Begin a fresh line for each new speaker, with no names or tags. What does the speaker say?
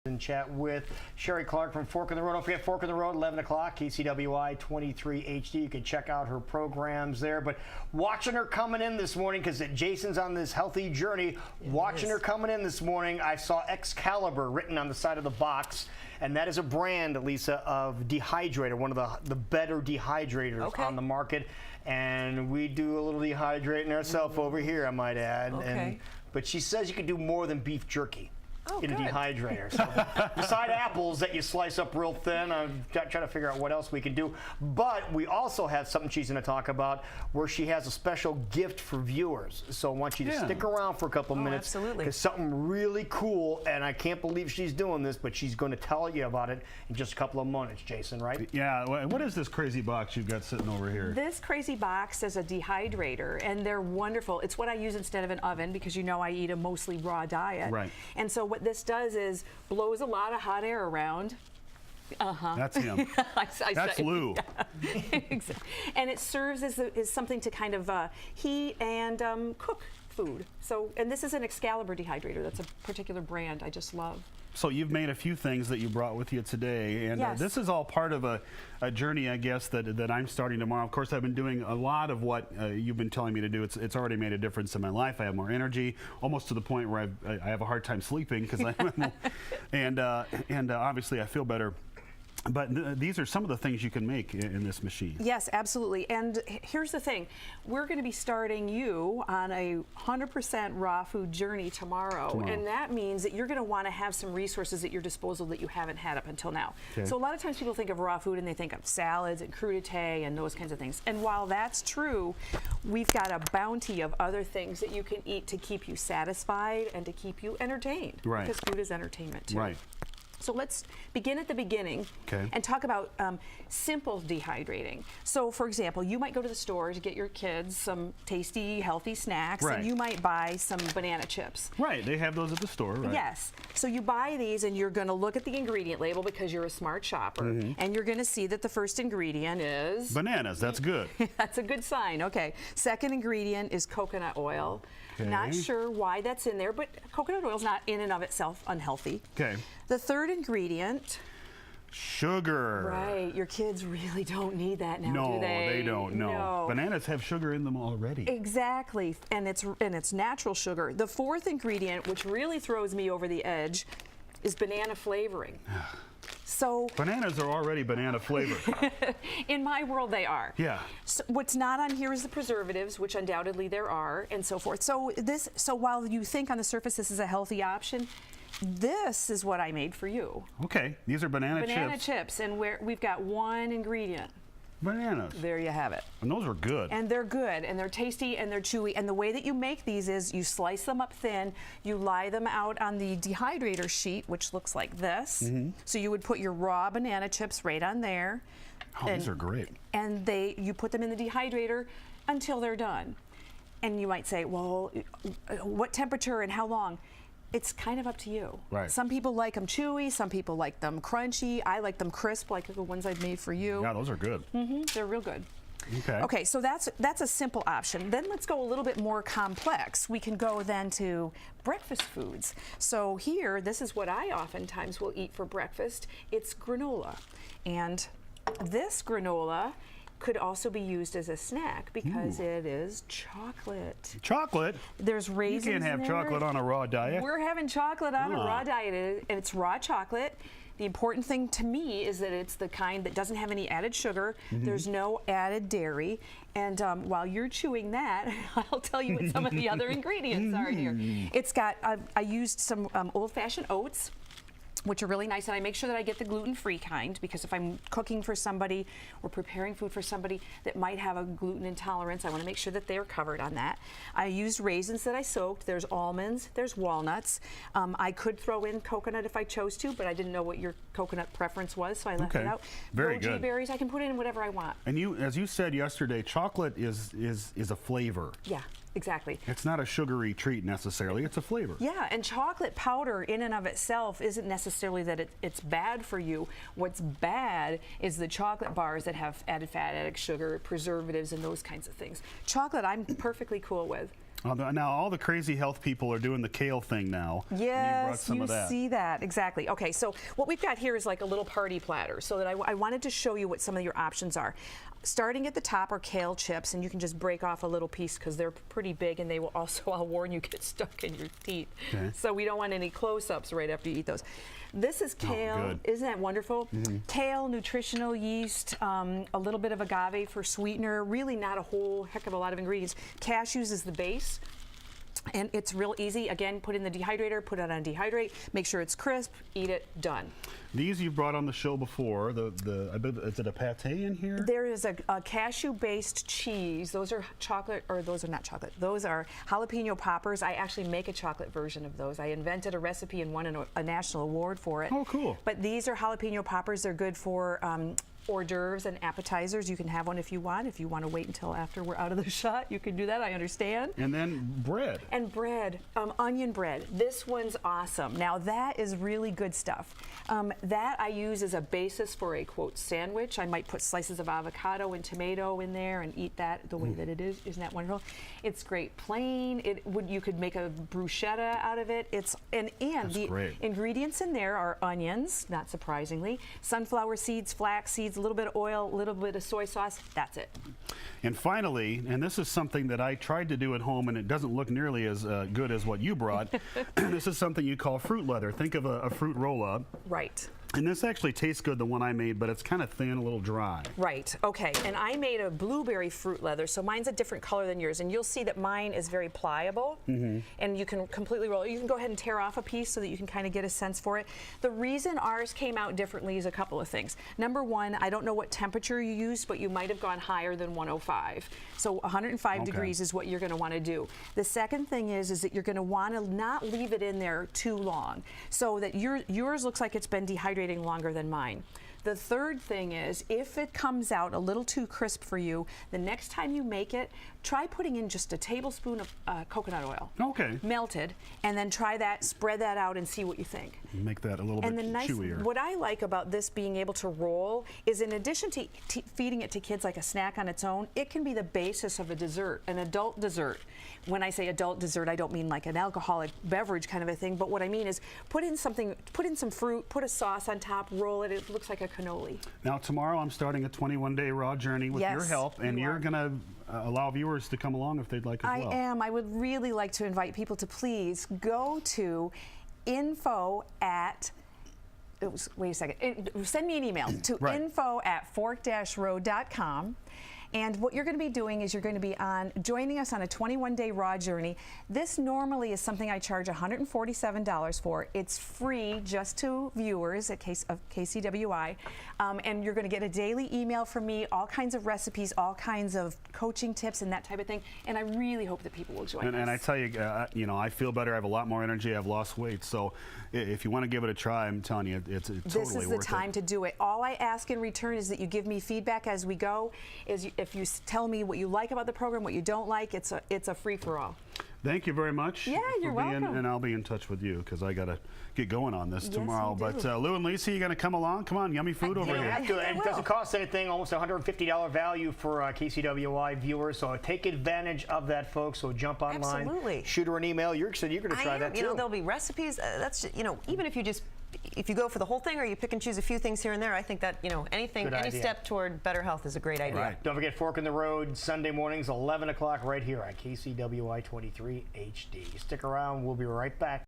And chat with Sheree Clark from Fork in the Road. Don't forget Fork in the Road, 11 o'clock, KCWI 23 HD. You can check out her programs there. But watching her coming in this morning, because Jason's on this healthy journey, watching her coming in this morning, I saw Excalibur written on the side of the box. And that is a brand, Lisa, of dehydrator, one of the better dehydrators on the market. And we do a little dehydrating ourselves over here, I might add. But she says you can do more than beef jerky. In a dehydrator. So beside apples that you slice up real thin, I'm trying to figure out what else we can do. But we also have something she's going to talk about where she has a special gift for viewers. So I want you to stick around for a couple minutes. Because something really cool, and I can't believe she's doing this, but she's going to tell you about it in just a couple of minutes, Jason, right?
Yeah. What is this crazy box you've got sitting over here?
This crazy box is a dehydrator, and they're wonderful. It's what I use instead of an oven because you know I eat a mostly raw diet.
Right.
And so what this does is blows a lot of hot air around.
That's him. That's Lou.
Yeah. And it serves as something to kind of heat and cook food. So, and this is an Excalibur dehydrator. That's a particular brand I just love.
So you've made a few things that you brought with you today, and this is all part of a journey, I guess, that I'm starting tomorrow. Of course, I've been doing a lot of what you've been telling me to do. It's already made a difference in my life. I have more energy, almost to the point where I have a hard time sleeping because and obviously I feel better. But these are some of the things you can make in this machine.
Yes, absolutely. And here's the thing. We're going to be starting you on a 100% raw food journey tomorrow. And that means that you're going to want to have some resources at your disposal that you haven't had up until now. So a lot of times people think of raw food and they think of salads and crudité and those kinds of things. And while that's true, we've got a bounty of other things that you can eat to keep you satisfied and to keep you entertained.
Right.
Because food is entertainment too.
Right.
So let's begin at the beginning and talk about simple dehydrating. So for example, you might go to the store to get your kids some tasty, healthy snacks, and you might buy some banana chips.
Right, they have those at the store, right?
Yes. So you buy these and you're going to look at the ingredient label because you're a smart shopper, and you're going to see that the first ingredient is...
bananas, that's good.
That's a good sign, okay. Second ingredient is coconut oil. Not sure why that's in there, but coconut oil is not in and of itself unhealthy.
Okay.
The third ingredient...
sugar.
Right. Your kids really don't need that now, do they?
No, they don't. No. Bananas have sugar in them already.
Exactly. And it's natural sugar. The fourth ingredient, which really throws me over the edge, is banana flavoring. So
bananas are already banana flavored.
In my world, they are.
Yeah.
So what's not on here is the preservatives, which undoubtedly there are, and so forth. So while you think on the surface this is a healthy option, this is what I made for you.
Okay. These are banana chips.
Banana chips, and we've got one ingredient.
Bananas.
There you have it.
And those are good.
And they're good, and they're tasty, and they're chewy. And the way that you make these is you slice them up thin, you lie them out on the dehydrator sheet, which looks like this. So you would put your raw banana chips right on there.
Oh, these are great.
And you put them in the dehydrator until they're done. And you might say, well, what temperature and how long? It's kind of up to you.
Right.
Some people like them chewy, some people like them crunchy. I like them crisp, like the ones I've made for you.
Yeah, those are good.
They're real good.
Okay.
Okay, so that's a simple option. Then let's go a little bit more complex. We can go then to breakfast foods. So here, this is what I oftentimes will eat for breakfast. It's granola. And this granola could also be used as a snack because it is chocolate.
Chocolate?
There's raisins.
You can't have chocolate on a raw diet.
We're having chocolate on a raw diet, and it's raw chocolate. The important thing to me is that it's the kind that doesn't have any added sugar. There's no added dairy. And while you're chewing that, I'll tell you what some of the other ingredients are here. It's got, I used some old-fashioned oats, which are really nice, and I make sure that I get the gluten-free kind, because if I'm cooking for somebody or preparing food for somebody that might have a gluten intolerance, I want to make sure that they're covered on that. I used raisins that I soaked. There's almonds, there's walnuts. I could throw in coconut if I chose to, but I didn't know what your coconut preference was, so I left it out.
Very good.
Goji berries, I can put in whatever I want.
And you, as you said yesterday, chocolate is a flavor.
Yeah. Exactly.
It's not a sugary treat necessarily, it's a flavor.
Yeah, and chocolate powder in and of itself isn't necessarily that it's bad for you. What's bad is the chocolate bars that have added fat, added sugar, preservatives, and those kinds of things. Chocolate I'm perfectly cool with.
Now all the crazy health people are doing the kale thing now.
Yes,
you
see that. Exactly. Okay, so what we've got here is like a little party platter, so that I wanted to show you what some of your options are. Starting at the top are kale chips, and you can just break off a little piece because they're pretty big, and they will also, I'll warn you, get stuck in your teeth. Okay. So we don't want any close-ups right after you eat those. This is kale. Isn't that wonderful? Kale, nutritional yeast, a little bit of agave for sweetener, really not a whole heck of a lot of ingredients. Cashews is the base. And it's real easy. Again, put in the dehydrator, put it on dehydrate, make sure it's crisp, eat it, done.
These you've brought on the show before. Is it a pate in here?
There is a cashew-based cheese. Those are chocolate, or those are not chocolate. Those are jalapeno poppers. I actually make a chocolate version of those. I invented a recipe and won a national award for it.
Oh, cool.
But these are jalapeno poppers. They're good for hors d'oeuvres and appetizers. You can have one if you want. If you want to wait until after we're out of the shot, you can do that. I understand.
And then bread.
And bread, onion bread. This one's awesome. Now that is really good stuff. That I use as a basis for a, quote, sandwich. I might put slices of avocado and tomato in there and eat that the way that it is. Isn't that wonderful? It's great plain. You could make a bruschetta out of it. And the
great.
Ingredients in there are onions, not surprisingly, sunflower seeds, flax seeds, a little bit of oil, a little bit of soy sauce. That's it.
And finally, and this is something that I tried to do at home, and it doesn't look nearly as good as what you brought. This is something you call fruit leather. Think of a fruit roll-up.
Right.
And this actually tastes good, the one I made, but it's kind of thin, a little dry.
Right, okay. And I made a blueberry fruit leather, so mine's a different color than yours. And you'll see that mine is very pliable, and you can completely roll it. You can go ahead and tear off a piece so that you can kind of get a sense for it. The reason ours came out differently is a couple of things. Number one, I don't know what temperature you used, but you might have gone higher than 105. So 105 degrees is what you're going to want to do. The second thing is that you're going to want to not leave it in there too long, so that yours looks like it's been dehydrating longer than mine. The third thing is, if it comes out a little too crisp for you, the next time you make it, try putting in just a tablespoon of coconut oil.
Okay.
Melted, and then try that, spread that out, and see what you think.
Make that a little bit chewier.
What I like about this being able to roll is, in addition to feeding it to kids like a snack on its own, it can be the basis of a dessert, an adult dessert. When I say adult dessert, I don't mean like an alcoholic beverage kind of a thing, but what I mean is put in some fruit, put a sauce on top, roll it. It looks like a cannoli.
Now tomorrow I'm starting a 21-day raw journey with your help, and you're going to allow viewers to come along if they'd like as well.
I am. I would really like to invite people to please go to wait a second. Send me an email to info@fork-road.com. And what you're going to be doing is you're going to be joining us on a 21-day raw journey. This normally is something I charge $147 for. It's free just to viewers at KCWI. And you're going to get a daily email from me, all kinds of recipes, all kinds of coaching tips and that type of thing. And I really hope that people will join us.
And I tell you, I feel better. I have a lot more energy. I've lost weight. So if you want to give it a try, I'm telling you, it's totally worth it.
This is the time to do it. All I ask in return is that you give me feedback as we go. If you tell me what you like about the program, what you don't like, it's a free-for-all.
Thank you very much.
Yeah, you're welcome.
And I'll be in touch with you because I got to get going on this tomorrow.
You do.
But Lou and Lisa, you going to come along? Come on, yummy food over here.
It doesn't cost anything, almost $150 value for KCWI viewers. So take advantage of that, folks. So jump online.
Absolutely.
Shoot her an email. You said you're going to try that too.
There'll be recipes. That's even if you go for the whole thing or you pick and choose a few things here and there, I think that any step toward better health is a great idea.
Right. Don't forget Fork in the Road Sunday mornings 11 o'clock right here on KCWI 23 HD. Stick around. We'll be right back.